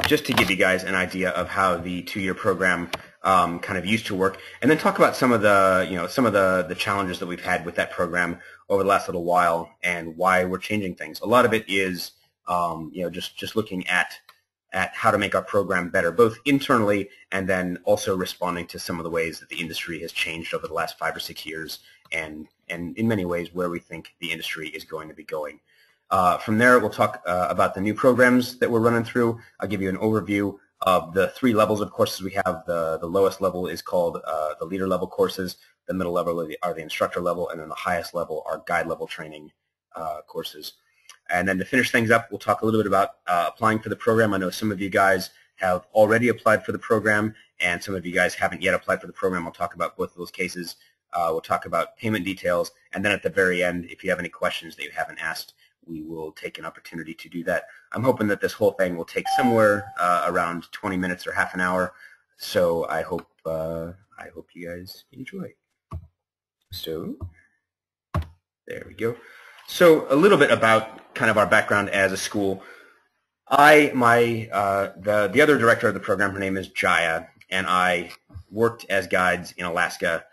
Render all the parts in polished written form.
just to give you guys an idea of how the two-year program kind of used to work, and then talk about some of the challenges that we've had with that program over the last little while and why we're changing things. A lot of it is just looking at how to make our program better, both internally and then also responding to some of the ways that the industry has changed over the last 5 or 6 years, and in many ways where we think the industry is going to be going. From there, we'll talk about the new programs that we're running through. I'll give you an overview of the 3 levels of courses we have. The lowest level is called the leader level courses. The middle level are the instructor level, and then the highest level are guide level training courses. And then to finish things up, we'll talk a little bit about applying for the program. I know some of you guys have already applied for the program, and some of you guys haven't yet applied for the program. I'll talk about both of those cases. We'll talk about payment details, and then at the very end, if you have any questions that you haven't asked, we will take an opportunity to do that. I'm hoping that this whole thing will take somewhere around 20 minutes or half an hour, so I hope you guys enjoy. So there we go. So a little bit about kind of our background as a school. The other director of the program, her name is Jaya, and I worked as guides in Alaska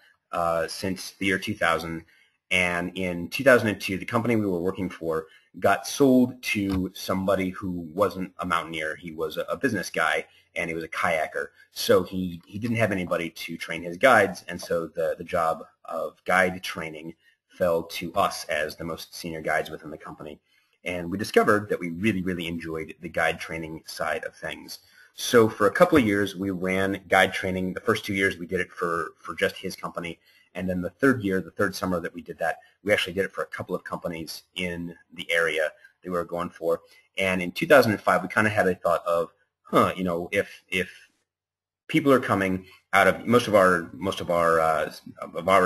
since the year 2000. And in 2002, the company we were working for got sold to somebody who wasn't a mountaineer. He was a business guy, and he was a kayaker. So he didn't have anybody to train his guides, and so the job of guide training fell to us as the most senior guides within the company. And we discovered that we really, really enjoyed the guide training side of things. So for a couple of years, we ran guide training. The first 2 years, we did it for just his company. And then the third year, the third summer that we did that, we actually did it for a couple of companies in the area that we were going for. And in 2005, we kind of had a thought of, if people are coming out of most of our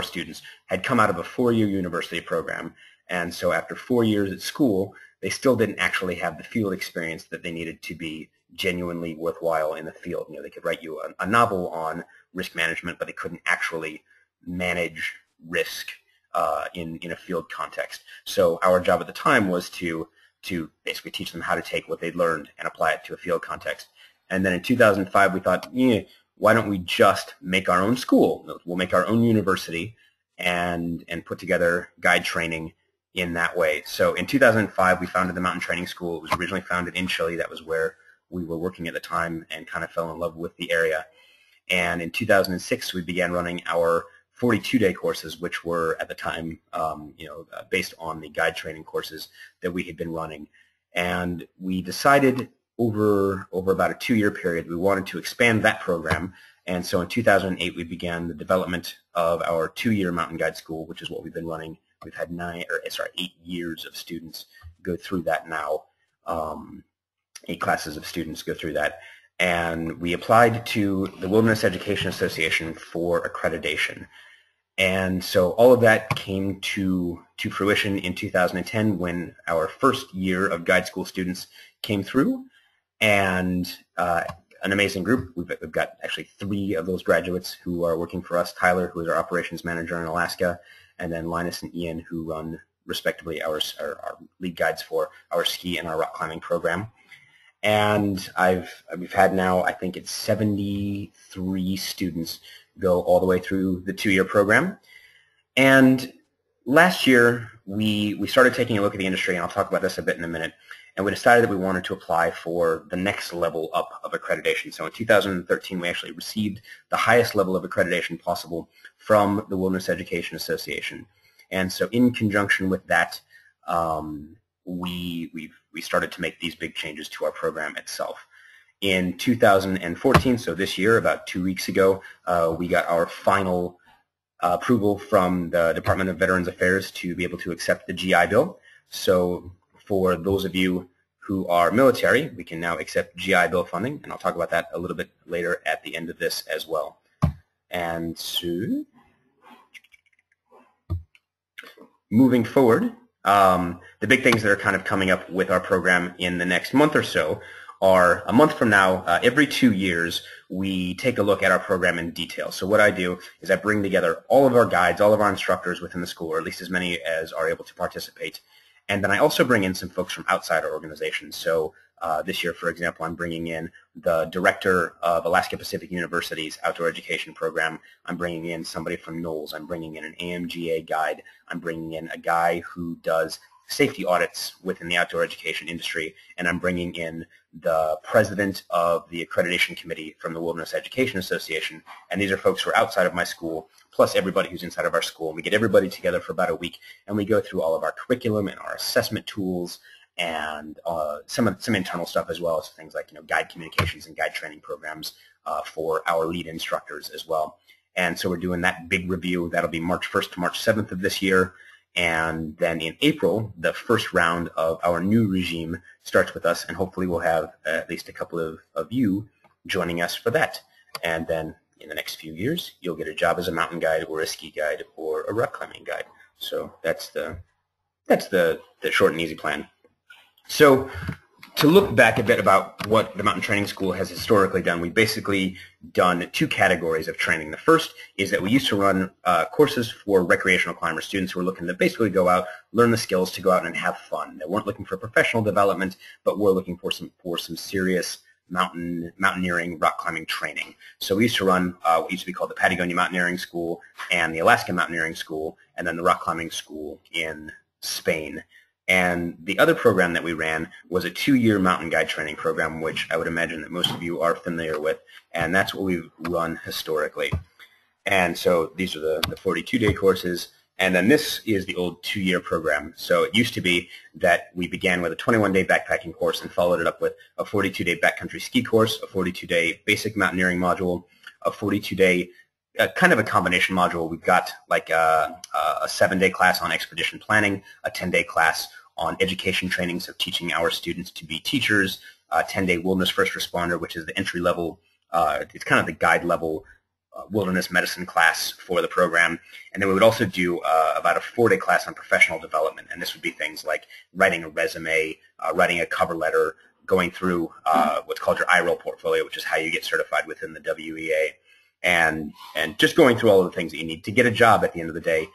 students had come out of a 4-year university program, and so after 4 years at school, they still didn't actually have the field experience that they needed to be genuinely worthwhile in the field. They could write you a novel on risk management, but they couldn't actually manage risk in a field context. So our job at the time was to basically teach them how to take what they'd learned and apply it to a field context. And then in 2005, we thought, why don't we just make our own school? We'll make our own university and put together guide training in that way. So in 2005, we founded the Mountain Training School. It was originally founded in Chile. That was where we were working at the time and kind of fell in love with the area. And in 2006, we began running our 42-day courses, which were at the time, based on the guide training courses that we had been running. And we decided over about a 2-year period, we wanted to expand that program. And so in 2008, we began the development of our 2-year mountain guide school, which is what we've been running. We've had 8 years of students go through that now, 8 classes of students go through that. And we applied to the Wilderness Education Association for accreditation. And so all of that came to fruition in 2010 when our first year of guide school students came through. And an amazing group. We've got actually 3 of those graduates who are working for us. Tyler, who is our operations manager in Alaska, and then Linus and Ian, who run respectively our lead guides for our ski and our rock climbing program. And we've had now, I think it's 73 students go all the way through the 2-year program. And last year, we started taking a look at the industry, and I'll talk about this a bit in a minute, and we decided that we wanted to apply for the next level up of accreditation. So in 2013, we actually received the highest level of accreditation possible from the Wilderness Education Association. And so in conjunction with that, we started to make these big changes to our program itself. In 2014, so this year, about 2 weeks ago, we got our final approval from the Department of Veterans Affairs to be able to accept the GI Bill. So for those of you who are military, we can now accept GI Bill funding, and I'll talk about that a little bit later at the end of this as well. And so, moving forward, the big things that are kind of coming up with our program in the next month or so are, a month from now, every 2 years, we take a look at our program in detail. So what I do is I bring together all of our guides, all of our instructors within the school, or at least as many as are able to participate. And then I also bring in some folks from outside our organization. So This year, for example, I'm bringing in the director of Alaska Pacific University's outdoor education program. I'm bringing in somebody from Knowles. I'm bringing in an IFMGA guide. I'm bringing in a guy who does safety audits within the outdoor education industry, and I'm bringing in the president of the accreditation committee from the Wilderness Education Association, and these are folks who are outside of my school, plus everybody who's inside of our school. And we get everybody together for about a week, and we go through all of our curriculum and our assessment tools and some internal stuff, as well as things like guide communications and guide training programs for our lead instructors as well. And so we're doing that big review. That'll be March 1st to March 7th of this year. And then in April, the first round of our new regime starts with us, and hopefully we'll have at least a couple of you joining us for that. And then in the next few years, you'll get a job as a mountain guide or a ski guide or a rock climbing guide. So that's the short and easy plan. So to look back a bit about what the Mountain Training School has historically done, we've basically done two categories of training. The first is that we used to run courses for recreational climber students who were looking to basically go out, learn the skills to go out and have fun. They weren't looking for professional development, but were looking for some serious mountaineering, rock climbing training. So we used to run what used to be called the Patagonia Mountaineering School and the Alaska Mountaineering School, and then the rock climbing school in Spain. And the other program that we ran was a 2-year mountain guide training program, which I would imagine that most of you are familiar with, and that's what we've run historically. And so these are the 42-day courses, and then this is the old 2-year program. So it used to be that we began with a 21-day backpacking course and followed it up with a 42-day backcountry ski course, a 42-day basic mountaineering module, a 42-day kind of a combination module. We've got like a 7-day class on expedition planning, a 10-day class on education training, so teaching our students to be teachers, a 10-day wilderness first responder, which is the entry level, it's kind of the guide level wilderness medicine class for the program. And then we would also do about a 4-day class on professional development, and this would be things like writing a resume, writing a cover letter, going through what's called your I-Roll portfolio, which is how you get certified within the WEA. And just going through all of the things that you need to get a job at the end of the day.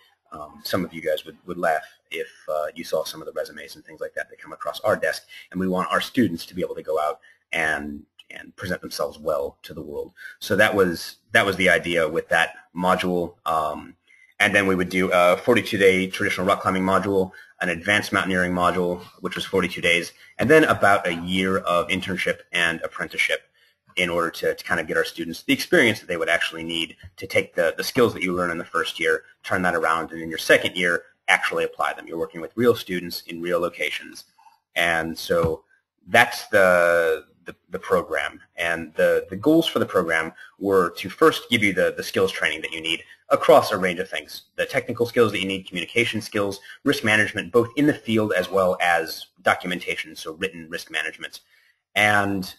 Some of you guys would laugh if you saw some of the resumes and things like that come across our desk, and we want our students to be able to go out and present themselves well to the world. So that was the idea with that module. And then we would do a 42-day traditional rock climbing module, an advanced mountaineering module, which was 42 days, and then about a year of internship and apprenticeship, in order to kind of get our students the experience that they would actually need to take the skills that you learn in the first year, turn that around, and in your second year, actually apply them. You're working with real students in real locations. And so that's the program. And the goals for the program were to first give you the skills training that you need across a range of things. The technical skills that you need, communication skills, risk management, both in the field as well as documentation, so written risk management. And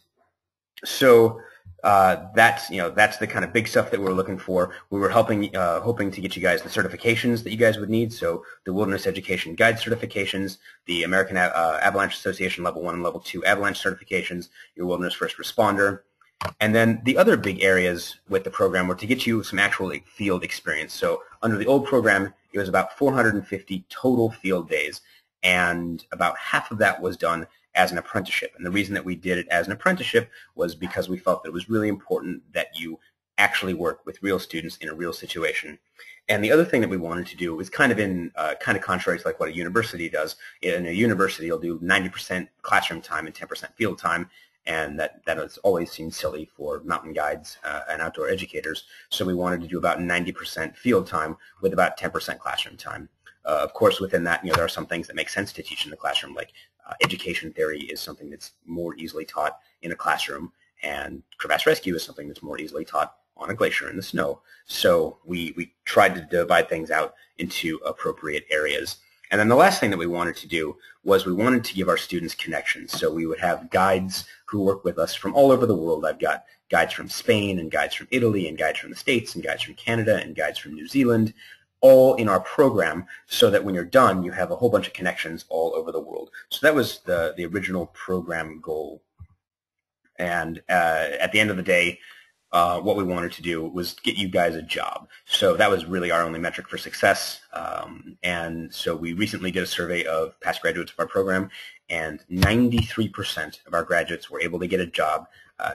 so that's the kind of big stuff that we're looking for. We were hoping to get you guys the certifications that you guys would need. So the Wilderness Education Guide certifications, the American Avalanche Association Level 1 and Level 2 Avalanche certifications, your Wilderness First Responder. And then the other big areas with the program were to get you some actual field experience. So under the old program, it was about 450 total field days, and about half of that was done as an apprenticeship. And the reason that we did it as an apprenticeship was because we felt that it was really important that you actually work with real students in a real situation. And the other thing that we wanted to do was kind of contrary to like what a university does. In a university, you'll do 90% classroom time and 10% field time, and that has always seemed silly for mountain guides and outdoor educators. So we wanted to do about 90% field time with about 10% classroom time. Of course, within that, there are some things that make sense to teach in the classroom, like education theory is something that's more easily taught in a classroom, and crevasse rescue is something that's more easily taught on a glacier in the snow. So we tried to divide things out into appropriate areas. And then the last thing that we wanted to do was we wanted to give our students connections. So we would have guides who work with us from all over the world. I've got guides from Spain and guides from Italy and guides from the States and guides from Canada and guides from New Zealand, all in our program, so that when you're done, you have a whole bunch of connections all over the world. So that was the original program goal. And at the end of the day, what we wanted to do was get you guys a job. So that was really our only metric for success. And so we recently did a survey of past graduates of our program, and 93% of our graduates were able to get a job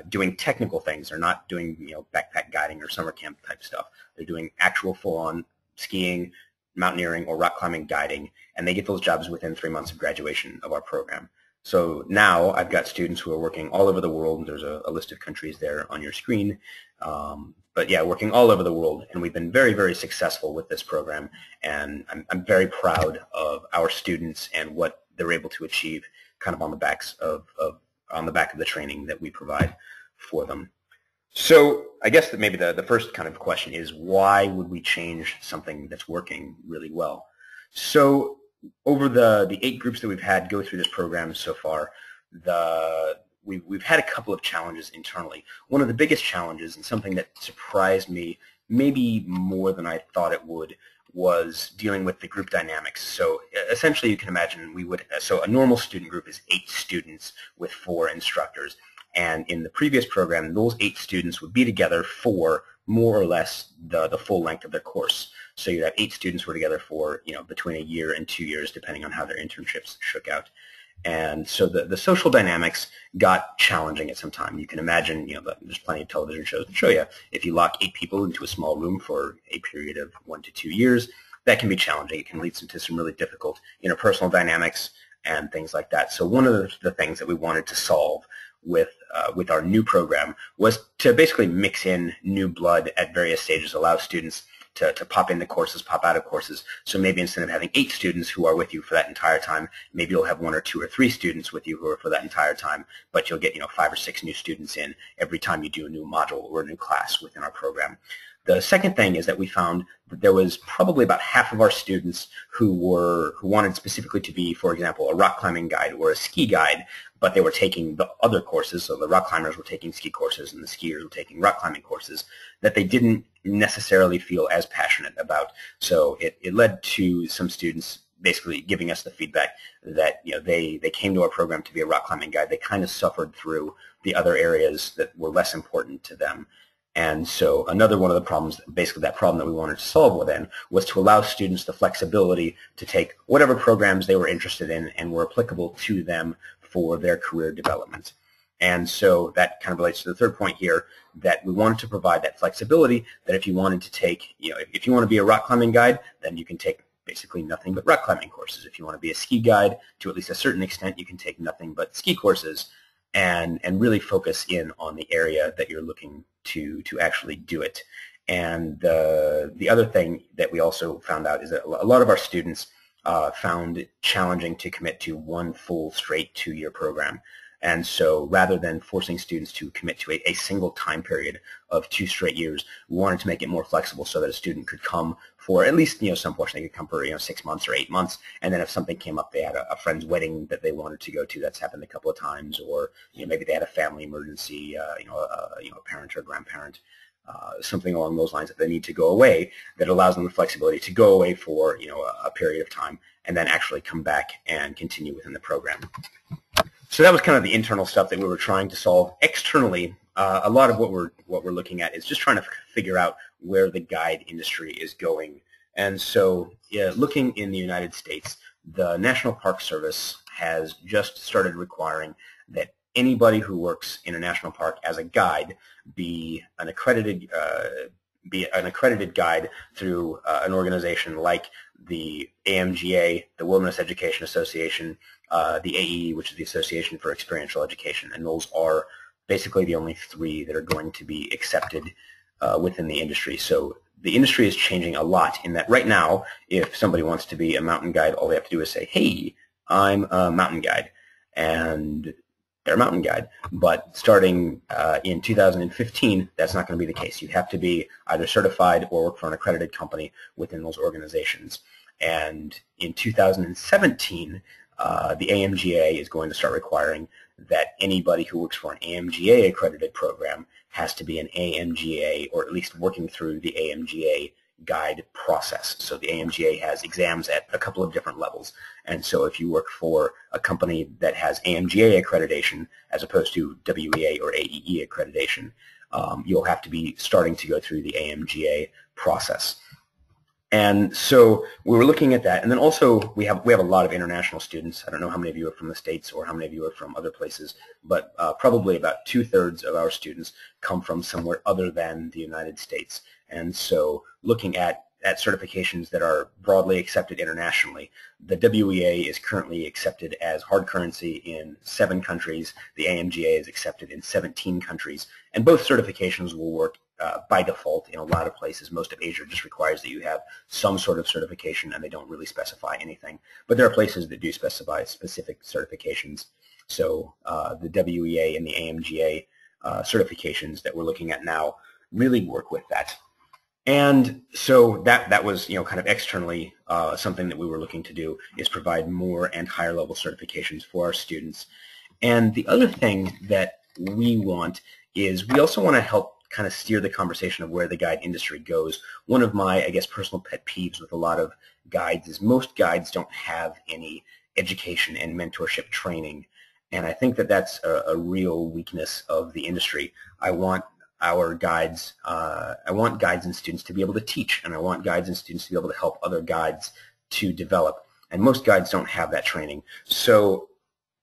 doing technical things. They're not doing backpack guiding or summer camp type stuff. They're doing actual full-on skiing, mountaineering, or rock climbing guiding, and they get those jobs within 3 months of graduation of our program. So now I've got students who are working all over the world. There's a list of countries there on your screen. But yeah, working all over the world, and we've been very, very successful with this program, and I'm very proud of our students and what they're able to achieve kind of on the back of the training that we provide for them. So I guess that maybe the first kind of question is, why would we change something that's working really well? So over the 8 groups that we've had go through this program so far, we've had a couple of challenges internally. One of the biggest challenges, and something that surprised me maybe more than I thought it would, was dealing with the group dynamics. So essentially you can imagine so a normal student group is 8 students with 4 instructors. And in the previous program, those 8 students would be together for more or less the full length of their course. So you'd have 8 students who were together for between a year and 2 years, depending on how their internships shook out. And so the social dynamics got challenging at some time. You can imagine, there's plenty of television shows that show you, if you lock 8 people into a small room for a period of 1 to 2 years, that can be challenging. It can lead to some really difficult interpersonal dynamics and things like that. So one of the things that we wanted to solve with our new program was to basically mix in new blood at various stages, allow students to pop into courses, pop out of courses. So maybe instead of having 8 students who are with you for that entire time, maybe you'll have 1 or 2 or 3 students with you who are for that entire time, but you'll get 5 or 6 new students in every time you do a new module or a new class within our program. The second thing is that we found that there was probably about half of our students who wanted specifically to be, for example, a rock climbing guide or a ski guide, but they were taking the other courses, so the rock climbers were taking ski courses and the skiers were taking rock climbing courses, that they didn't necessarily feel as passionate about. So it led to some students basically giving us the feedback that they came to our program to be a rock climbing guide. They kind of suffered through the other areas that were less important to them. And so another one of the problems, basically that problem that we wanted to solve then, was to allow students the flexibility to take whatever programs they were interested in and were applicable to them for their career development. And so that kind of relates to the third point here, that we wanted to provide that flexibility that if you wanted to take, if you want to be a rock climbing guide, then you can take basically nothing but rock climbing courses. If you want to be a ski guide, to at least a certain extent, you can take nothing but ski courses and really focus in on the area that you're looking to actually do it. And the other thing that we also found out is that a lot of our students found it challenging to commit to one full straight 2-year program. And so rather than forcing students to commit to a single time period of 2 straight years, we wanted to make it more flexible so that a student could come for at least some portion. They could come for 6 months or 8 months, and then if something came up, they had a friend's wedding that they wanted to go to. That's happened a couple of times, or maybe they had a family emergency, a parent or grandparent, something along those lines that they need to go away, that allows them the flexibility to go away for a period of time and then actually come back and continue within the program. So that was kind of the internal stuff that we were trying to solve. Externally, a lot of what we're looking at is just trying to figure out where the guide industry is going. And so looking in the United States, the National Park Service has just started requiring that anybody who works in a national park as a guide be an accredited guide through an organization like the AMGA, the Wilderness Education Association, the AE, which is the Association for Experiential Education, and those are basically the only 3 that are going to be accepted within the industry. So the industry is changing a lot in that right now, if somebody wants to be a mountain guide, all they have to do is say, hey, I'm a mountain guide, and they're a mountain guide. But starting in 2015, that's not going to be the case. You have to be either certified or work for an accredited company within those organizations. And in 2017, the AMGA is going to start requiring that anybody who works for an AMGA accredited program has to be an AMGA, or at least working through the AMGA guide process. So the AMGA has exams at a couple of different levels. And so if you work for a company that has AMGA accreditation as opposed to WEA or AEE accreditation, you'll have to be starting to go through the AMGA process. And so we were looking at that, and then also we have a lot of international students. I don't know how many of you are from the States or how many of you are from other places, but probably about 2/3 of our students come from somewhere other than the United States. And so looking at certifications that are broadly accepted internationally, the WEA is currently accepted as hard currency in 7 countries. The IFMGA is accepted in 17 countries, and both certifications will work by default in a lot of places. Most of Asia just requires that you have some sort of certification, and they don't really specify anything. But there are places that do specify specific certifications. So the WEA and the IFMGA certifications that we're looking at now really work with that. And so that was, kind of externally something that we were looking to do, is provide more and higher level certifications for our students. And the other thing that we want is we also want to help kind of steer the conversation of where the guide industry goes. One of my, I guess, personal pet peeves with a lot of guides is most guides don't have any education and mentorship training. And I think that that's a real weakness of the industry. I want our guides, I want guides and students to be able to teach, and I want guides and students to be able to help other guides to develop. And most guides don't have that training. So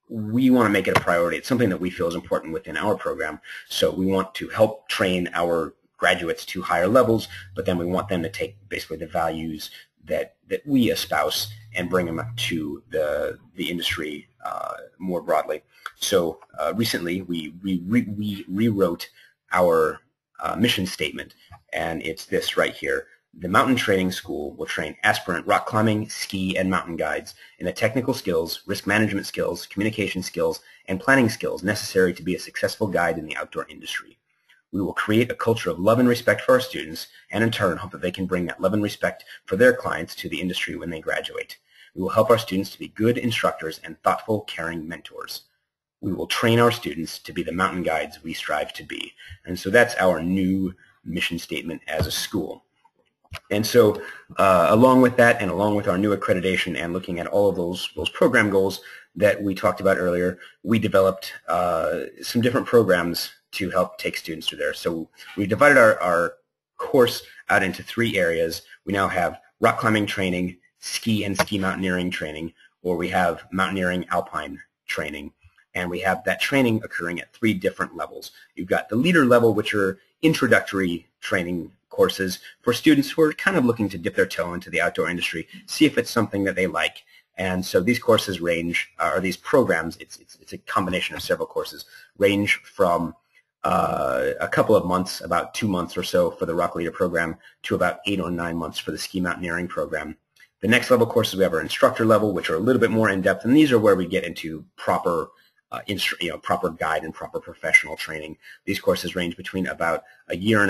we want to make it a priority. It's something that we feel is important within our program. So we want to help train our graduates to higher levels, but then we want them to take basically the values that we espouse and bring them up to the industry more broadly. So recently we rewrote our mission statement, and it's this right here. The Mountain Training School will train aspirant rock climbing, ski, and mountain guides in the technical skills, risk management skills, communication skills, and planning skills necessary to be a successful guide in the outdoor industry. We will create a culture of love and respect for our students, and in turn hope that they can bring that love and respect for their clients to the industry when they graduate. We will help our students to be good instructors and thoughtful, caring mentors. We will train our students to be the mountain guides we strive to be. And so that's our new mission statement as a school. And so along with that, and along with our new accreditation and looking at all of those program goals that we talked about earlier, we developed some different programs to help take students through there. So we divided our course out into 3 areas. We now have rock climbing training, ski and ski mountaineering training, or we have mountaineering alpine training. And we have that training occurring at 3 different levels. You've got the leader level, which are introductory training courses for students who are kind of looking to dip their toe into the outdoor industry, see if it's something that they like. And so these courses range, or these programs, it's a combination of several courses, range from a couple of months, about 2 months or so for the Rock Leader program, to about 8 or 9 months for the ski mountaineering program. The next level courses we have our instructor level, which are a little bit more in-depth, and these are where we get into proper proper guide and proper professional training. These courses range between about 1.5 years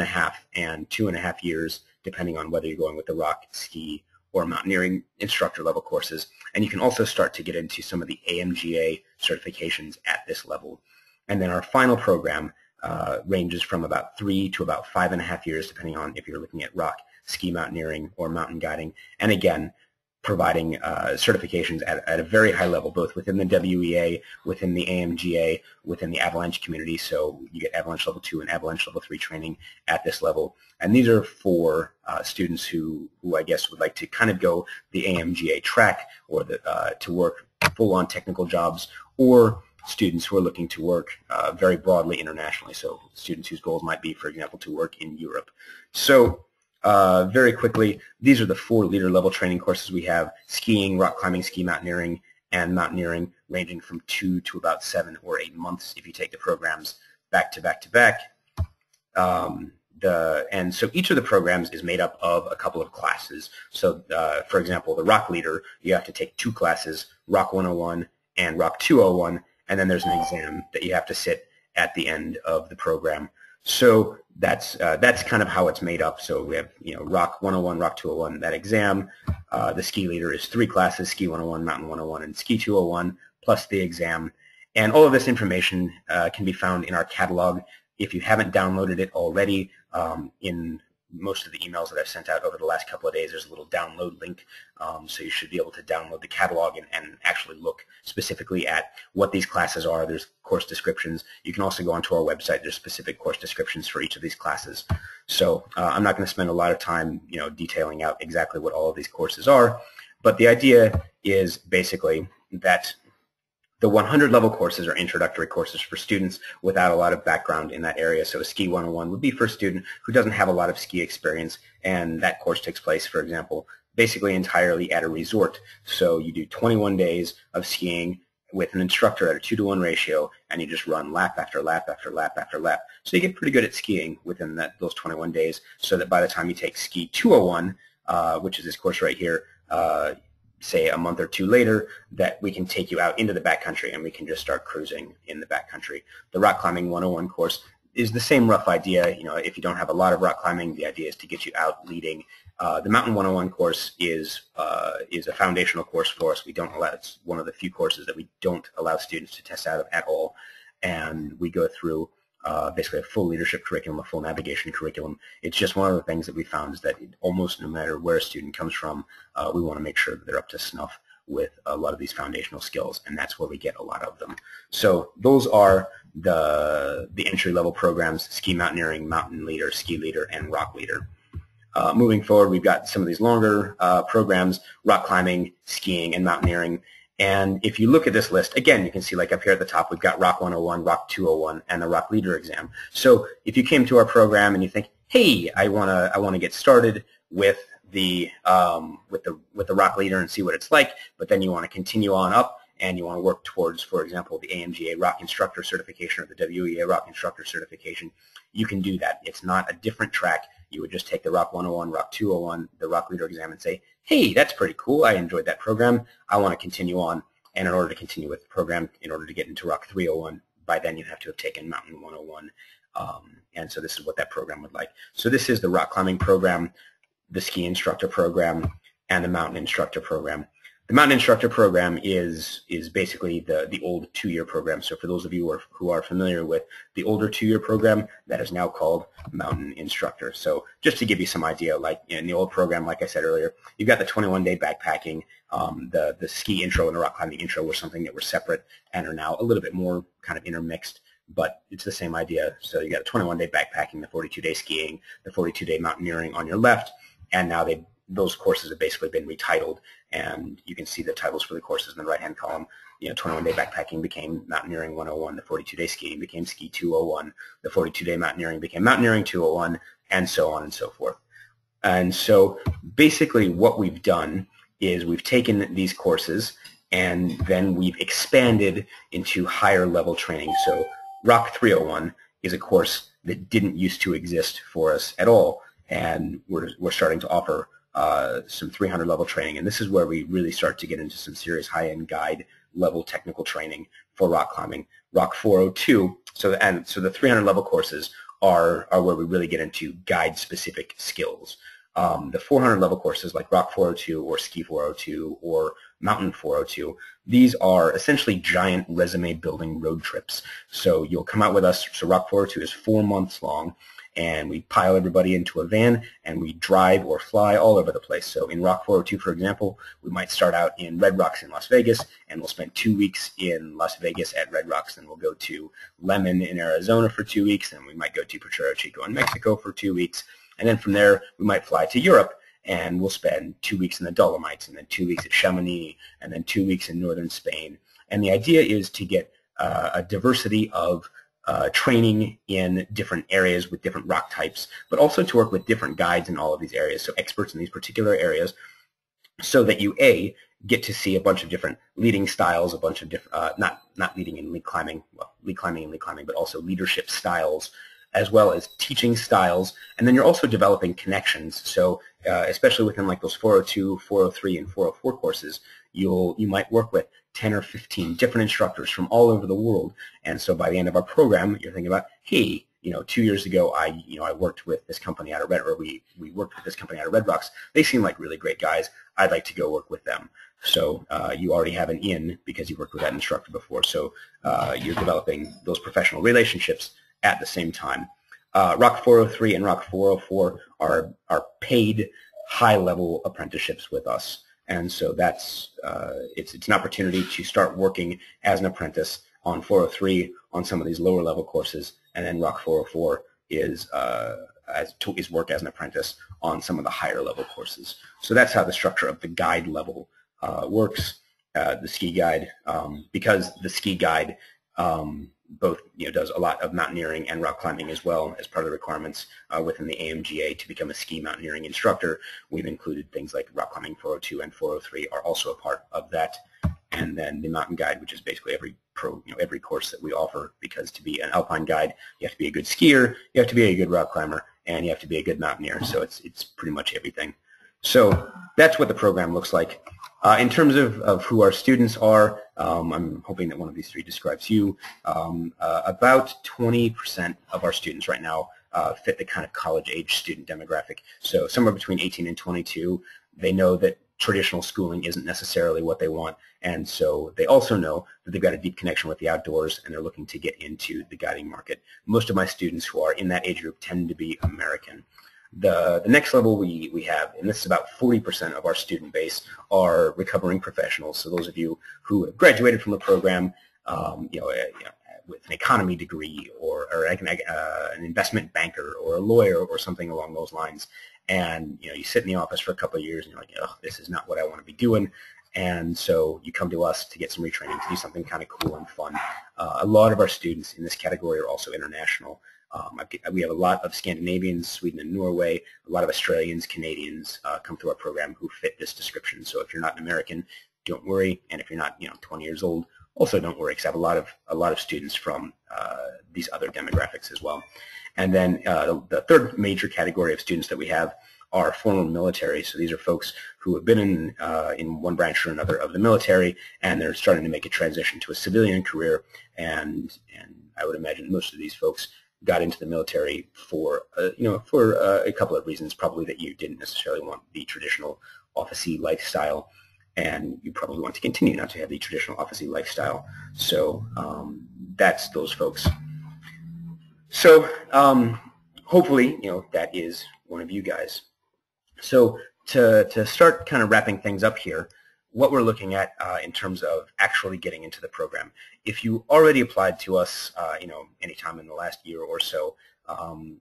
and 2.5 years, depending on whether you're going with the rock, ski, or mountaineering instructor level courses. And you can also start to get into some of the IFMGA certifications at this level. And then our final program ranges from about 3 to about 5.5 years, depending on if you're looking at rock, ski mountaineering, or mountain guiding. And again, providing certifications at a very high level, both within the WEA, within the IFMGA, within the avalanche community. So you get avalanche level 2 and avalanche level 3 training at this level. And these are for students who I guess would like to kind of go the IFMGA track, or to work full-on technical jobs, or students who are looking to work very broadly internationally. So students whose goals might be, for example, to work in Europe. So very quickly, these are the 4 leader level training courses we have: skiing, rock climbing, ski mountaineering, and mountaineering, ranging from 2 to about 7 or 8 months if you take the programs back to back to back. And so each of the programs is made up of a couple of classes. So for example, the rock leader, you have to take 2 classes, Rock 101 and Rock 201, and then there's an exam that you have to sit at the end of the program. So that's kind of how it's made up. So we have, Rock 101, Rock 201, that exam. The ski leader is 3 classes: Ski 101, Mountain 101, and Ski 201, plus the exam. And all of this information can be found in our catalog. If you haven't downloaded it already, in most of the emails that I've sent out over the last couple of days, there's a little download link, so you should be able to download the catalog and actually look specifically at what these classes are. There's course descriptions. You can also go onto our website. There's specific course descriptions for each of these classes. So I'm not going to spend a lot of time, detailing out exactly what all of these courses are, but the idea is basically that the 100 level courses are introductory courses for students without a lot of background in that area. So a Ski 101 would be for a student who doesn't have a lot of ski experience, and that course takes place, for example, basically entirely at a resort. So you do 21 days of skiing with an instructor at a 2-to-1 ratio, and you just run lap after lap after lap after lap. So you get pretty good at skiing within those 21 days, so that by the time you take Ski 201, which is this course right here, say a month or two later, that we can take you out into the backcountry and we can just start cruising in the backcountry. The Rock Climbing 101 course is the same rough idea. If you don't have a lot of rock climbing, the idea is to get you out leading. The Mountain 101 course is a foundational course for us. It's one of the few courses that we don't allow students to test out of at all, and we go through basically a full leadership curriculum, a full navigation curriculum. It's just one of the things that we found is that almost no matter where a student comes from, we want to make sure that they're up to snuff with a lot of these foundational skills, and that's where we get a lot of them. So those are the entry-level programs: Ski Mountaineering, Mountain Leader, Ski Leader, and Rock Leader. Moving forward, we've got some of these longer programs: Rock Climbing, Skiing, and Mountaineering. And if you look at this list, again, you can see like up here at the top, we've got Rock 101, Rock 201, and the Rock Leader exam. So if you came to our program and you think, hey, I want to get started with the Rock Leader and see what it's like, but then you want to continue on up and you want to work towards, for example, the IFMGA Rock Instructor Certification or the WEA Rock Instructor Certification, you can do that. It's not a different track. You would just take the Rock 101, Rock 201, the Rock Leader exam and say, hey, that's pretty cool. I enjoyed that program. I want to continue on. And in order to continue with the program, in order to get into Rock 301, by then you have to have taken Mountain 101. And so this is what that program would like. So this is the Rock Climbing program, the Ski Instructor program, and the Mountain Instructor program. The Mountain Instructor program is basically the old 2-year program. So for those of you who are familiar with the older 2-year program, that is now called Mountain Instructor. So just to give you some idea, like in the old program, like I said earlier, you've got the 21-day backpacking. The ski intro and the rock climbing intro were something that were separate and are now a little bit more kind of intermixed, but it's the same idea. So you got the 21-day backpacking, the 42-day skiing, the 42-day mountaineering on your left, and now those courses have basically been retitled, and you can see the titles for the courses in the right-hand column. 21-day backpacking became Mountaineering 101, the 42-day skiing became Ski 201, the 42-day mountaineering became Mountaineering 201, and so on and so forth. And so basically what we've done is we've taken these courses and then we've expanded into higher level training. So Rock 301 is a course that didn't used to exist for us at all, and we're starting to offer some 300 level training, and this is where we really start to get into some serious high-end guide level technical training for rock climbing. Rock 402, so the 300 level courses are where we really get into guide specific skills. The 400 level courses like Rock 402 or Ski 402 or Mountain 402, these are essentially giant resume building road trips. So you'll come out with us. So Rock 402 is 4 months long, and we pile everybody into a van and we drive or fly all over the place. So in Rock 402, for example, we might start out in Red Rocks in Las Vegas, and we'll spend 2 weeks in Las Vegas at Red Rocks. Then we'll go to Lemon in Arizona for 2 weeks, and we might go to Potrero Chico in Mexico for 2 weeks. And then from there, we might fly to Europe, and we'll spend 2 weeks in the Dolomites, and then 2 weeks at Chamonix, and then 2 weeks in northern Spain. And the idea is to get a diversity of training in different areas with different rock types, but also to work with different guides in all of these areas, so experts in these particular areas, so that you, A, get to see a bunch of different leading styles, a bunch of different, not leading in lead climbing, well, lead climbing and lead climbing, but also leadership styles, as well as teaching styles, and then you're also developing connections. So especially within like those 402, 403, and 404 courses, you might work with 10 or 15 different instructors from all over the world. And so by the end of our program, you're thinking about, hey, 2 years ago, I worked with this company out of we worked with this company out of Red Rocks. They seem like really great guys. I'd like to go work with them. So you already have an in because you worked with that instructor before. So you're developing those professional relationships at the same time. Rock 403 and Rock 404 are paid high-level apprenticeships with us, and so that's it's an opportunity to start working as an apprentice on 403 on some of these lower-level courses, and then Rock 404 is work as an apprentice on some of the higher-level courses. So that's how the structure of the guide level works. The ski guide, because the ski guide both does a lot of mountaineering and rock climbing as well as part of the requirements within the AMGA to become a ski mountaineering instructor. We've included things like rock climbing 402 and 403 are also a part of that, and then the mountain guide, which is basically every course that we offer, because to be an alpine guide you have to be a good skier, you have to be a good rock climber, and you have to be a good mountaineer. So it's pretty much everything. So that's what the program looks like. In terms of who our students are, I'm hoping that one of these three describes you. About 20% of our students right now fit the kind of college-age student demographic. So somewhere between 18 and 22, they know that traditional schooling isn't necessarily what they want, and so they also know that they've got a deep connection with the outdoors and they're looking to get into the guiding market. Most of my students who are in that age group tend to be American. The next level we have, and this is about 40% of our student base, are recovering professionals. So those of you who have graduated from a program, with an economy degree or an investment banker or a lawyer or something along those lines, and you sit in the office for a couple of years and you're like, oh, this is not what I want to be doing. And so you come to us to get some retraining, to do something kind of cool and fun. A lot of our students in this category are also international. We have a lot of Scandinavians, Sweden and Norway, a lot of Australians, Canadians come through our program who fit this description. So if you're not an American, don't worry. And if you're not 20 years old, also don't worry, because I have a lot of students from these other demographics as well. And then the third major category of students that we have are former military. So these are folks who have been in one branch or another of the military, and they're starting to make a transition to a civilian career. And I would imagine most of these folks got into the military for a couple of reasons. Probably that you didn't necessarily want the traditional officey lifestyle, and you probably want to continue not to have the traditional officey lifestyle. So that's those folks. So hopefully, that is one of you guys. So to start kind of wrapping things up here, what we're looking at in terms of actually getting into the program. If you already applied to us, anytime in the last year or so,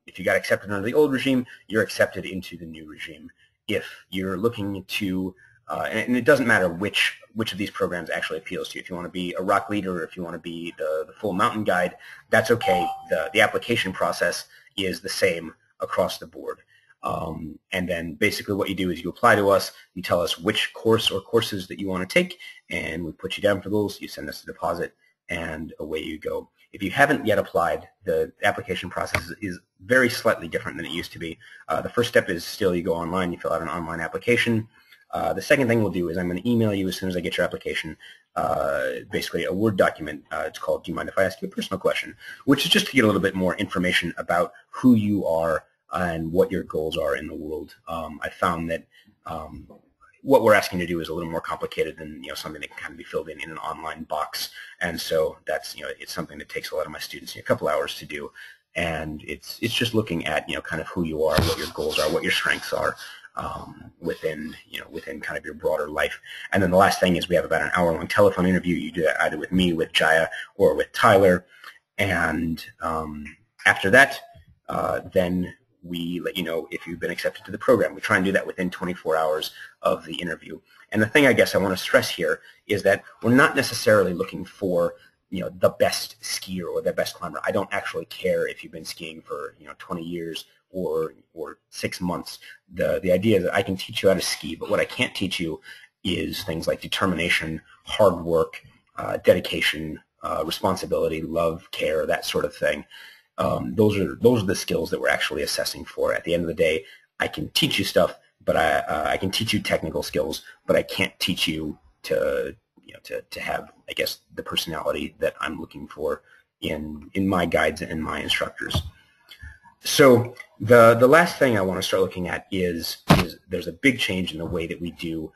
if you got accepted under the old regime, you're accepted into the new regime. If you're looking to, and it doesn't matter which of these programs actually appeals to you. If you want to be a rock leader, or if you want to be the full mountain guide, that's okay. The application process is the same across the board. And then basically what you do is you apply to us, you tell us which course or courses that you want to take, and we put you down for those, you send us a deposit, and away you go. If you haven't yet applied, the application process is very slightly different than it used to be. The first step is still you go online, you fill out an online application. The second thing we'll do is I'm going to email you as soon as I get your application, basically a Word document. It's called, Do You Mind If I Ask You a Personal Question?, which is just to get a little bit more information about who you are and what your goals are in the world. I found that what we're asking to do is a little more complicated than something that can kind of be filled in an online box, and so that's it's something that takes a lot of my students a couple hours to do, and it's just looking at kind of who you are, what your goals are, what your strengths are within kind of your broader life. And then the last thing is we have about an hour-long telephone interview. You do that either with me, with Jaya, or with Tyler, and after that, then we let you know if you've been accepted to the program. We try and do that within 24 hours of the interview. And the thing I guess I want to stress here is that we're not necessarily looking for the best skier or the best climber. I don't actually care if you've been skiing for 20 years or 6 months. The idea is that I can teach you how to ski, but what I can't teach you is things like determination, hard work, dedication, responsibility, love, care, that sort of thing. Those are the skills that we're actually assessing for. At the end of the day, I can teach you stuff, but I can teach you technical skills, but I can't teach you to have, I guess, the personality that I'm looking for in my guides and my instructors. So the last thing I want to start looking at is there's a big change in the way that we do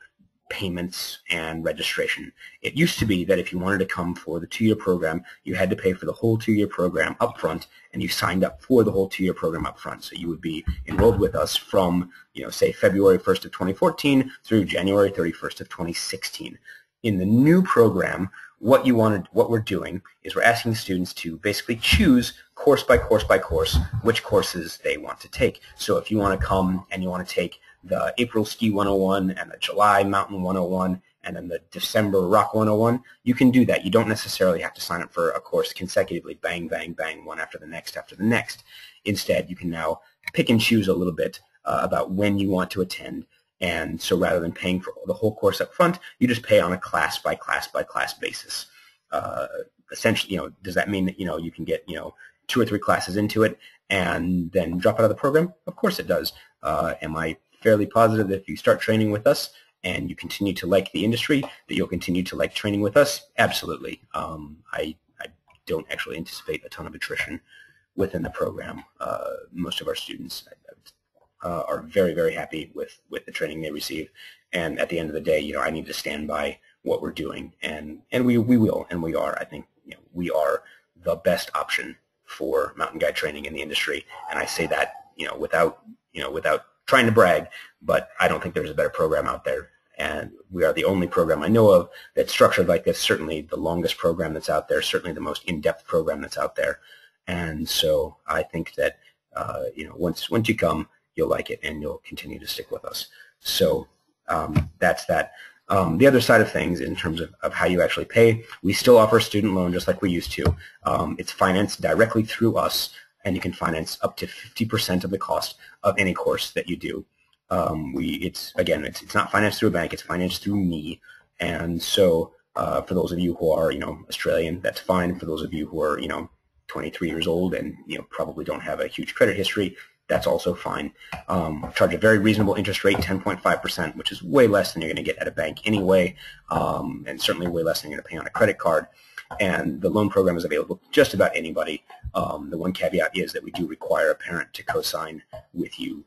payments and registration. It used to be that if you wanted to come for the 2-year program, you had to pay for the whole 2-year program up front, and you signed up for the whole 2-year program up front. So you would be enrolled with us from, say February 1st of 2014 through January 31st of 2016. In the new program, what we're doing is we're asking students to basically choose course by course by course which courses they want to take. So if you want to come and you want to take the April Ski 101 and the July Mountain 101 and then the December Rock 101, you can do that. You don't necessarily have to sign up for a course consecutively, bang, bang, bang, one after the next after the next. Instead, you can now pick and choose a little bit about when you want to attend. And so rather than paying for the whole course up front, you just pay on a class by class by class basis. Essentially, does that mean that, you can get, 2 or 3 classes into it and then drop out of the program? Of course it does. Am I fairly positive that if you start training with us and you continue to like the industry, that you'll continue to like training with us? Absolutely. I don't actually anticipate a ton of attrition within the program. Most of our students are very, very happy with the training they receive. And at the end of the day, I need to stand by what we're doing, and we will, and we are. I think we are the best option for mountain guide training in the industry, and I say that without trying to brag, but I don't think there's a better program out there. And we are the only program I know of that's structured like this, certainly the longest program that's out there, certainly the most in-depth program that's out there. And so I think that once you come, you'll like it and you'll continue to stick with us. So that's that. The other side of things in terms of how you actually pay, we still offer a student loan just like we used to. It's financed directly through us, and you can finance up to 50% of the cost of any course that you do. It's not financed through a bank, it's financed through me. And so for those of you who are Australian, that's fine. For those of you who are 23 years old and probably don't have a huge credit history, that's also fine. Charge a very reasonable interest rate, 10.5%, which is way less than you're going to get at a bank anyway, and certainly way less than you're going to pay on a credit card. And the loan program is available to just about anybody. The one caveat is that we do require a parent to co-sign with you.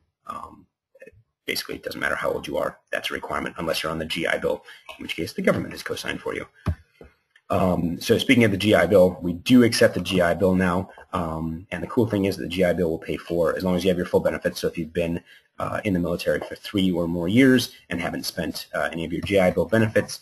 Basically, it doesn't matter how old you are. That's a requirement unless you're on the GI Bill, in which case the government is co-signed for you. So speaking of the GI Bill, we do accept the GI Bill now, and the cool thing is that the GI Bill will pay for, as long as you have your full benefits, so if you've been in the military for 3 or more years and haven't spent any of your GI Bill benefits,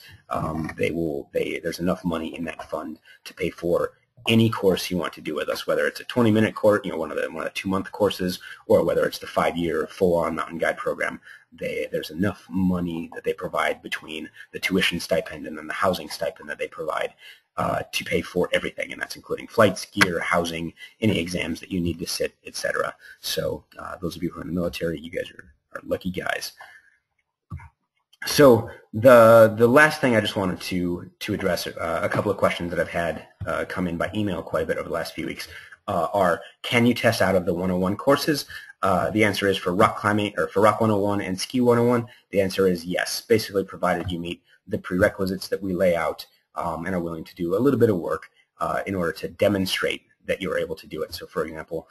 there's enough money in that fund to pay for any course you want to do with us, whether it's a 20-minute course, one of the 2-month courses, or whether it's the 5-year full-on mountain guide program. There's enough money that they provide between the tuition stipend and then the housing stipend that they provide to pay for everything, and that's including flights, gear, housing, any exams that you need to sit, etc. So those of you who are in the military, you guys are lucky guys. So the last thing I just wanted to address, a couple of questions that I've had come in by email quite a bit over the last few weeks, are, can you test out of the 101 courses? The answer is for rock climbing, or for rock 101 and ski 101, the answer is yes, basically provided you meet the prerequisites that we lay out and are willing to do a little bit of work in order to demonstrate that you're able to do it. So for example,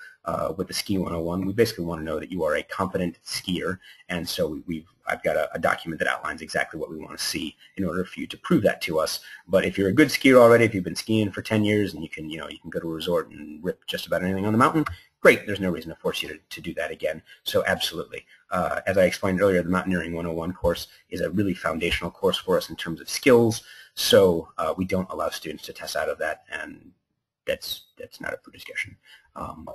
with the ski 101, we basically want to know that you are a competent skier, and so I've got a document that outlines exactly what we want to see in order for you to prove that to us. But if you're a good skier already, if you've been skiing for 10 years and you can go to a resort and rip just about anything on the mountain, great. There's no reason to force you to do that again. So absolutely. As I explained earlier, the Mountaineering 101 course is a really foundational course for us in terms of skills. So we don't allow students to test out of that, and that's not up for discussion.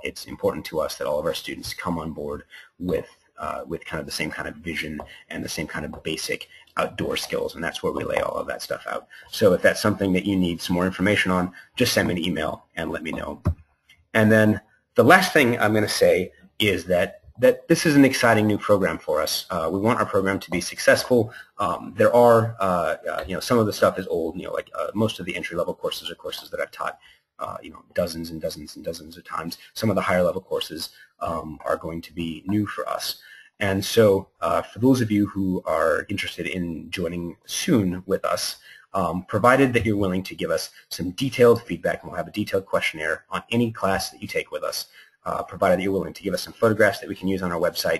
It's important to us that all of our students come on board with kind of the same kind of vision and the same kind of basic outdoor skills, and that's where we lay all of that stuff out. So if that's something that you need some more information on, just send me an email and let me know. And then the last thing I'm going to say is that this is an exciting new program for us. We want our program to be successful. There are, some of the stuff is old. Like most of the entry-level courses are courses that I've taught, dozens and dozens and dozens of times. Some of the higher-level courses are going to be new for us. And so for those of you who are interested in joining soon with us, provided that you're willing to give us some detailed feedback, and we'll have a detailed questionnaire on any class that you take with us, provided that you're willing to give us some photographs that we can use on our website,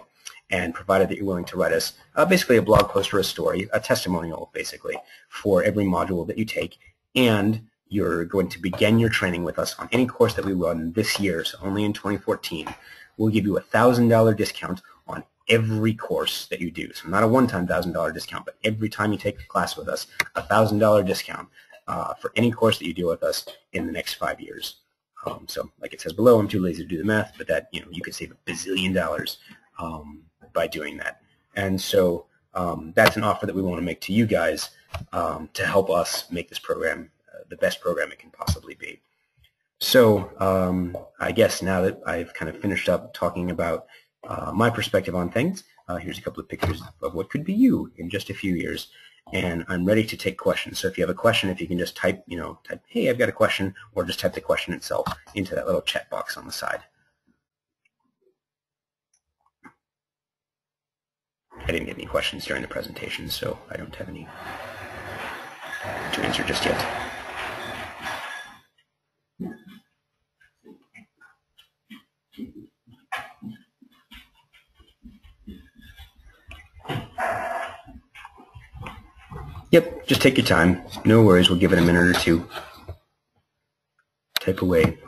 and provided that you're willing to write us basically a blog post or a story, a testimonial basically, for every module that you take, and you're going to begin your training with us on any course that we run this year, so only in 2014, we'll give you a $1,000 discount on every course that you do. So not a one-time $1,000 discount, but every time you take a class with us, a $1,000 discount for any course that you do with us in the next 5 years. So like it says below, I'm too lazy to do the math, but that, you could save $1 billion by doing that. And so that's an offer that we want to make to you guys to help us make this program the best program it can possibly be. So I guess now that I've kind of finished up talking about my perspective on things, here's a couple of pictures of what could be you in just a few years. And I'm ready to take questions. So if you have a question, if you can just type, hey, I've got a question, or just type the question itself into that little chat box on the side. I didn't get any questions during the presentation, so I don't have any to answer just yet. Yep, just take your time. No worries, we'll give it a minute or two. Type away.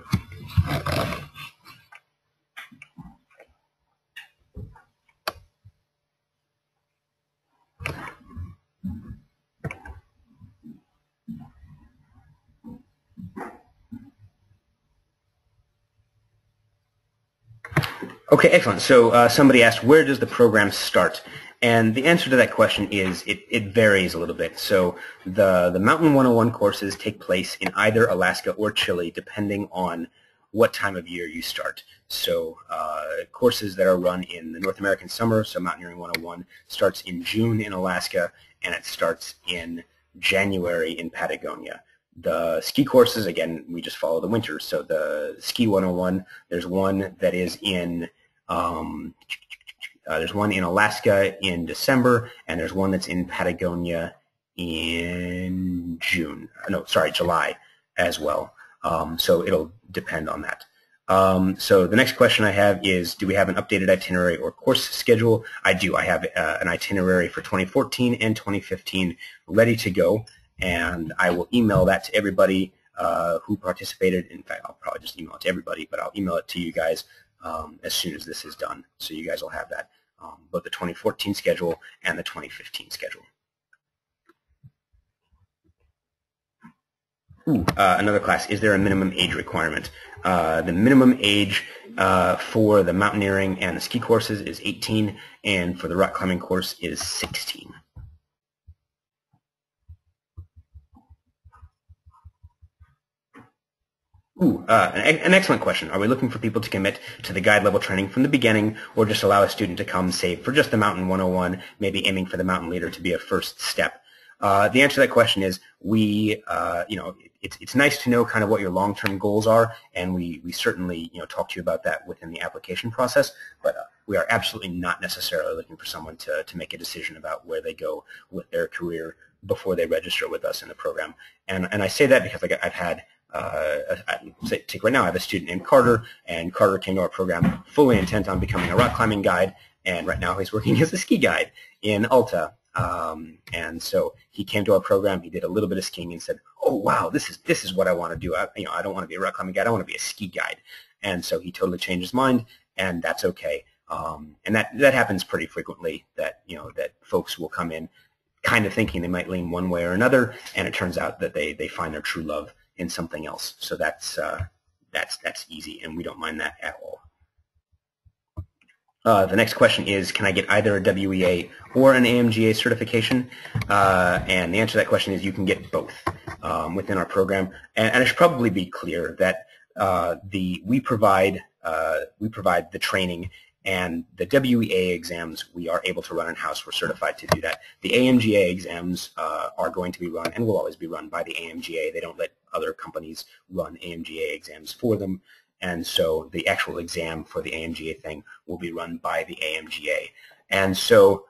Okay, excellent. So somebody asked, where does the program start? And the answer to that question is it varies a little bit. So the Mountain 101 courses take place in either Alaska or Chile, depending on what time of year you start. So courses that are run in the North American summer, so Mountaineering 101, starts in June in Alaska, and it starts in January in Patagonia. The ski courses, again, we just follow the winter. So the Ski 101, there's one that is in there's one in Alaska in December, and there's one that's in Patagonia in July as well. So it'll depend on that. So the next question I have is, do we have an updated itinerary or course schedule? I do. I have an itinerary for 2014 and 2015 ready to go, and I will email that to everybody who participated. In fact, I'll probably just email it to everybody, but I'll email it to you guys as soon as this is done. So you guys will have that, both the 2014 schedule and the 2015 schedule. Another class, is there a minimum age requirement? The minimum age for the mountaineering and the ski courses is 18, and for the rock climbing course is 16. An excellent question. Are we looking for people to commit to the guide level training from the beginning, or just allow a student to come, say, for just the Mountain 101, maybe aiming for the Mountain Leader to be a first step? The answer to that question is it's nice to know kind of what your long-term goals are, and we certainly talk to you about that within the application process, but we are absolutely not necessarily looking for someone to make a decision about where they go with their career before they register with us in the program. And I say that because I've had take right now, I have a student named Carter, and Carter came to our program fully intent on becoming a rock climbing guide, and right now he's working as a ski guide in Alta. And so he came to our program, he did a little bit of skiing and said, oh wow, this is what I want to do. I don't want to be a rock climbing guide, I want to be a ski guide. And so he totally changed his mind, and that's okay. And that happens pretty frequently, that that folks will come in kind of thinking they might lean one way or another, and it turns out that they find their true love in something else. So that's easy, and we don't mind that at all. The next question is, can I get either a WEA or an AMGA certification? And the answer to that question is you can get both within our program. And I should probably be clear that we provide the training, and the WEA exams we are able to run in-house. We're certified to do that. The AMGA exams are going to be run and will always be run by the AMGA. They don't let other companies run AMGA exams for them. And so the actual exam for the AMGA thing will be run by the AMGA. And so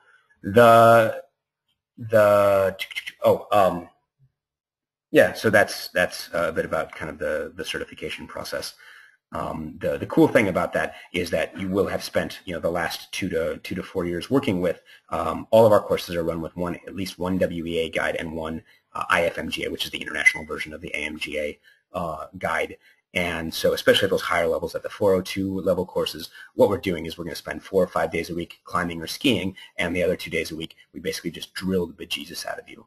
so that's a bit about kind of the certification process. The cool thing about that is that you will have spent the last 2 to 4 years working with all of our courses are run with at least one WEA guide and one IFMGA, which is the international version of the AMGA guide. And so especially at those higher levels, at the 402 level courses, what we're doing is we're going to spend 4 or 5 days a week climbing or skiing, and the other 2 days a week, we basically just drill the bejesus out of you.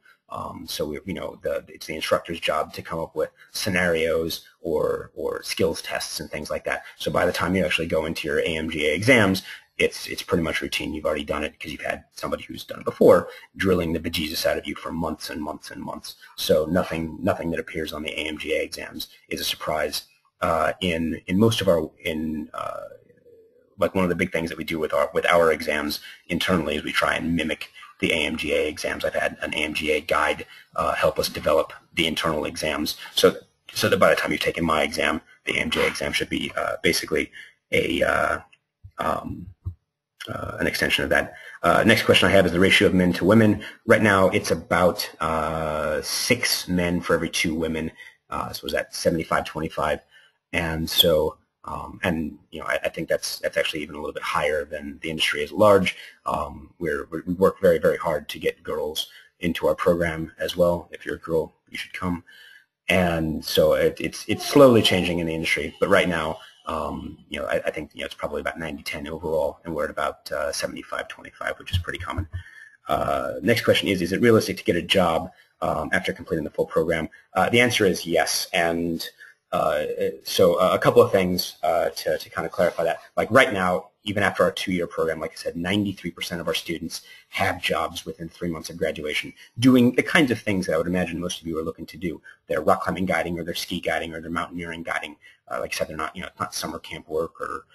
So it's the instructor's job to come up with scenarios or skills tests and things like that. So by the time you actually go into your AMGA exams, it's pretty much routine. You've already done it because you've had somebody who's done it before drilling the bejesus out of you for months and months and months. So nothing that appears on the AMGA exams is a surprise. In most of our like one of the big things that we do with our exams internally is we try and mimic the AMGA exams. I've had an AMGA guide help us develop the internal exams, so that by the time you've taken my exam, the AMGA exam should be basically an extension of that. Next question I have is the ratio of men to women. Right now, it's about 6 men for every 2 women. So is that 75-25? And so, I think that's actually even a little bit higher than the industry as large. We work very, very hard to get girls into our program as well. If you're a girl, you should come. And so it's slowly changing in the industry. But right now, I think it's probably about 90-10 overall, and we're at about 75-25, which is pretty common. Next question is it realistic to get a job after completing the full program? The answer is yes. And so a couple of things to kind of clarify that. Like right now, even after our 2-year program, like I said, 93% of our students have jobs within 3 months of graduation, doing the kinds of things that I would imagine most of you are looking to do. Their rock climbing guiding, or their ski guiding, or their mountaineering guiding. Like I said, they're not not summer camp work or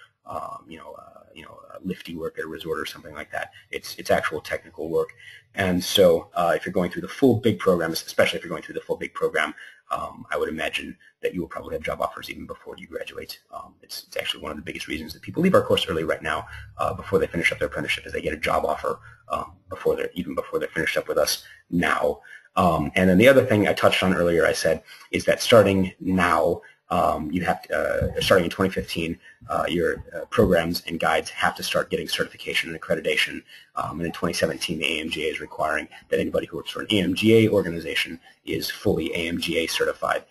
lifty work at a resort or something like that. It's actual technical work. And so if you're going through the full big program, especially if you're going through the full big program, I would imagine that you will probably have job offers even before you graduate. It's actually one of the biggest reasons that people leave our course early right now, before they finish up their apprenticeship, is they get a job offer before they're finished up with us now. And then the other thing I touched on earlier, I said, is that starting now, you have to, starting in 2015, your programs and guides have to start getting certification and accreditation. And in 2017, the AMGA is requiring that anybody who works for an AMGA organization is fully AMGA certified.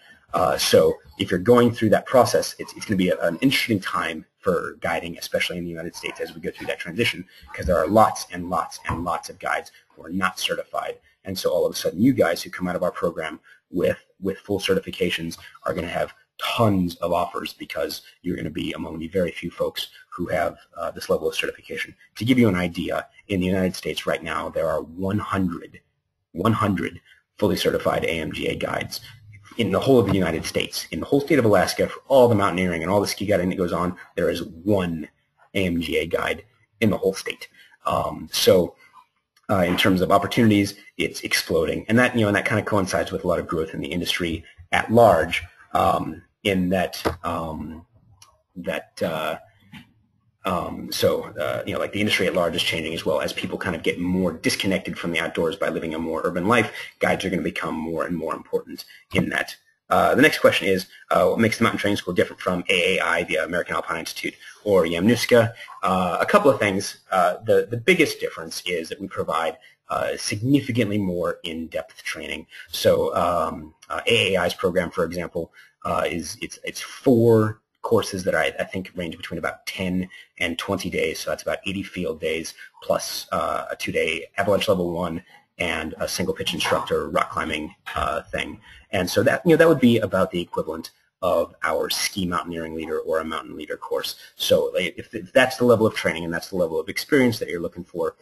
So if you're going through that process, it's going to be an interesting time for guiding, especially in the United States, as we go through that transition, because there are lots and lots and lots of guides who are not certified. And so all of a sudden, you guys who come out of our program with full certifications are going to have tons of offers, because you're going to be among the very few folks who have this level of certification. To give you an idea, in the United States right now, there are 100 fully certified AMGA guides in the whole of the United States. In the whole state of Alaska, for all the mountaineering and all the ski guiding that goes on, there is 1 AMGA guide in the whole state. So in terms of opportunities, it's exploding, and that and that kind of coincides with a lot of growth in the industry at large. In that, like the industry at large is changing as well. As people kind of get more disconnected from the outdoors by living a more urban life, guides are going to become more and more important in that. The next question is, what makes the Mountain Training School different from AAI, the American Alpine Institute, or IFMGA? A couple of things. The biggest difference is that we provide significantly more in-depth training. So AAI's program, for example, it's 4 courses that I think range between about 10 and 20 days. So that's about 80 field days plus a 2-day avalanche level 1 and a single pitch instructor rock climbing thing. And so that that would be about the equivalent of our ski mountaineering leader or a mountain leader course. So if that's the level of training and that's the level of experience that you're looking for,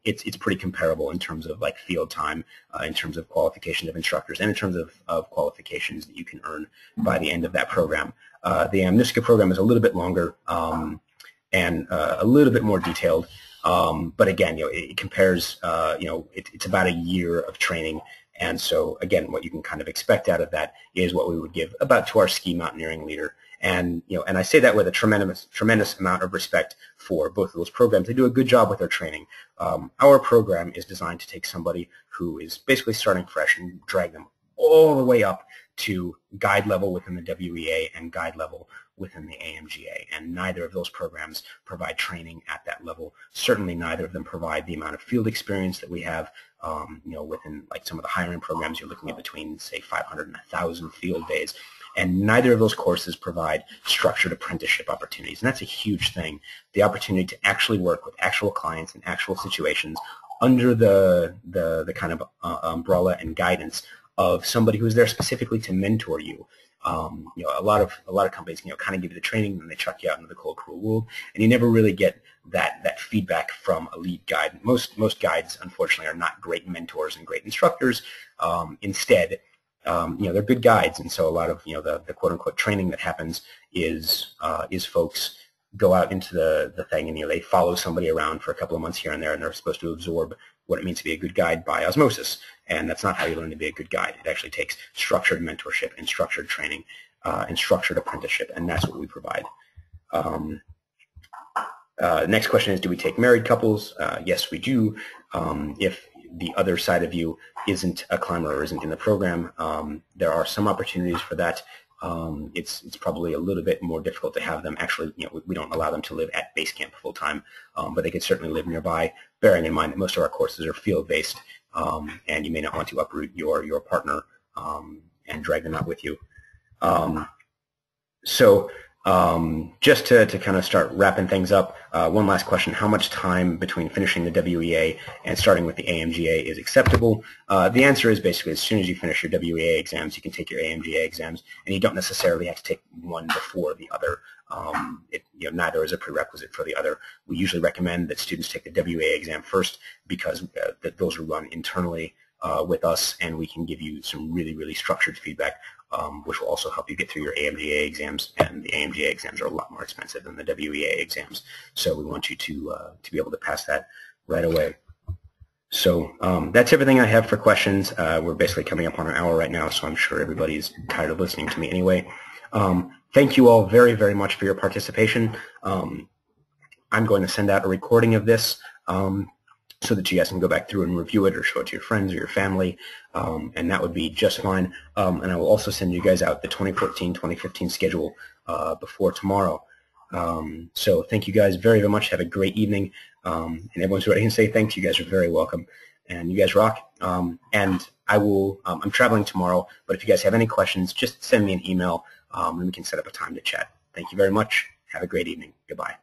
it's pretty comparable in terms of like field time, in terms of qualification of instructors, and in terms of qualifications that you can earn by the end of that program. The IFMGA program is a little bit longer and a little bit more detailed, but again, it compares. It's about a year of training. And so, again, what you can kind of expect out of that is what we would give about to our ski mountaineering leader. And and I say that with a tremendous amount of respect for both of those programs. They do a good job with their training. Our program is designed to take somebody who is basically starting fresh and drag them all the way up to guide level within the WEA and guide level within the AMGA, and neither of those programs provide training at that level. Certainly neither of them provide the amount of field experience that we have. Within like some of the higher end programs, you're looking at between, say, 500 and 1,000 field days. And neither of those courses provide structured apprenticeship opportunities. And that's a huge thing, the opportunity to actually work with actual clients in actual situations under the kind of umbrella and guidance of somebody who's there specifically to mentor you. A lot of companies, kind of give you the training and they chuck you out into the cold, cruel world, and you never really get that feedback from a lead guide. Most guides, unfortunately, are not great mentors and great instructors. Instead, they're good guides, and so a lot of the quote unquote training that happens is folks go out into the thing and they follow somebody around for a couple of months here and there, and they're supposed to absorb what it means to be a good guide by osmosis. And that's not how you learn to be a good guide. It actually takes structured mentorship and structured training and structured apprenticeship, and that's what we provide. Next question is, do we take married couples? Yes, we do. If the other side of you isn't a climber or isn't in the program, there are some opportunities for that. It's probably a little bit more difficult to have them actually, we don't allow them to live at base camp full time, but they could certainly live nearby, bearing in mind that most of our courses are field-based, and you may not want to uproot your partner and drag them out with you. Just to kind of start wrapping things up, one last question: how much time between finishing the WEA and starting with the AMGA is acceptable? The answer is basically as soon as you finish your WEA exams, you can take your AMGA exams, and you don't necessarily have to take one before the other. Neither is a prerequisite for the other. We usually recommend that students take the WEA exam first because those are run internally with us, and we can give you some really, really structured feedback, which will also help you get through your AMGA exams, and the AMGA exams are a lot more expensive than the WEA exams, so we want you to be able to pass that right away. So that's everything I have for questions. We're basically coming up on an hour right now, so I'm sure everybody's tired of listening to me anyway. Thank you all very, very much for your participation. I'm going to send out a recording of this so that you guys can go back through and review it or show it to your friends or your family, and that would be just fine. And I will also send you guys out the 2014-2015 schedule before tomorrow. So thank you guys very, very much. Have a great evening. And everyone's ready to say thanks. You guys are very welcome. And you guys rock. And I will, I'm traveling tomorrow, but if you guys have any questions, just send me an email, and we can set up a time to chat. Thank you very much. Have a great evening. Goodbye.